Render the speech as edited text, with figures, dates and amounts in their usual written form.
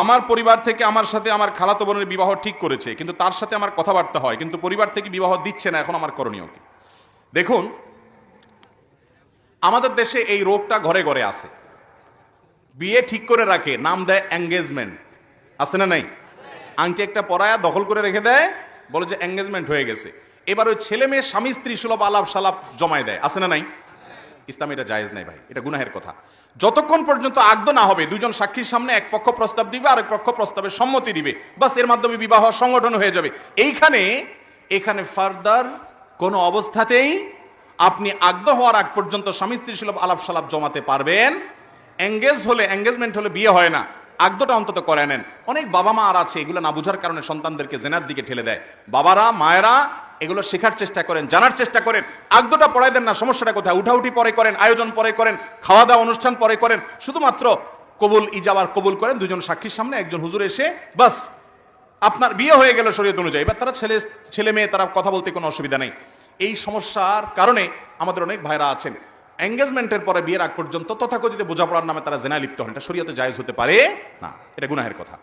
আমার পরিবার থেকে আমার সাথে আমার খালাতো বোনের বিবাহ ঠিক করেছে, কিন্তু তার সাথে আমার কথাবার্তা হয়, কিন্তু পরিবার থেকে বিবাহ দিচ্ছে না, এখন আমার করণীয় কি? দেখুন, আমাদের দেশে এই রোগটা ঘরে ঘরে আছে। বিয়ে ঠিক করে রাখে, নাম দেয় এঙ্গেজমেন্ট, আছে না নাই? আংটি একটা পরায়া দখল করে রেখে দেয়, বলে যে এঙ্গেজমেন্ট হয়ে গেছে। এবার ওই ছেলে মেয়ে স্বামী স্ত্রী সুলভ আলাপ সালাপ জমায় দেয়, আছে না নাই? ইসলাম এটা জায়েজ নাই ভাই, এটা গুনাহের কথা। যতক্ষণ পর্যন্ত আগদ না হবে, দুজন সাক্ষীর সামনে এক পক্ষ প্রস্তাব দিবে, আরেক পক্ষ প্রস্তাবের সম্মতি দিবে, বাস এর মাধ্যমে বিবাহ সংগঠন হয়ে যাবে। এখানে ফার্দার কোনো অবস্থাতেই আপনি আগদ হওয়ার আগ পর্যন্ত স্বামী স্ত্রী সুলভ আলাপ সালাপ জমাতে পারবেন। এঙ্গেজমেন্ট হলে বিয়ে হয় না, আগদটা অন্তত করে নেন। অনেক বাবা মা আর আছে এগুলো না বুঝার কারণে সন্তানদেরকে জেনার দিকে ঠেলে দেয়। বাবারা মায়েরা এগুলো শেখার চেষ্টা করেন, জানার চেষ্টা করেন, আগদটা পড়াই দেন না। সমস্যাটা কোথায়? উঠাউঠি পরে করেন, আয়োজন পরে করেন, খাওয়া দাওয়া অনুষ্ঠান পরে করেন, শুধুমাত্র কবুল ইজাবার কবুল করেন দুজন সাক্ষীর সামনে, একজন হুজুর এসে বাস আপনার বিয়ে হয়ে গেল শরীয়ত অনুযায়ী। এবার তারা ছেলে মেয়ে তারা কথা বলতে কোনো অসুবিধা নেই। এই সমস্যার কারণে আমাদের অনেক ভাইরা আছেন এঙ্গেজমেন্টের পরে বিয়ের আগ পর্যন্ত তথাকথিত বোঝাপড়ার নামে তারা জেনায় লিপ্ত হন। এটা শরীয়তে জায়েজ হতে পারে না, এটা গুনাহের কথা।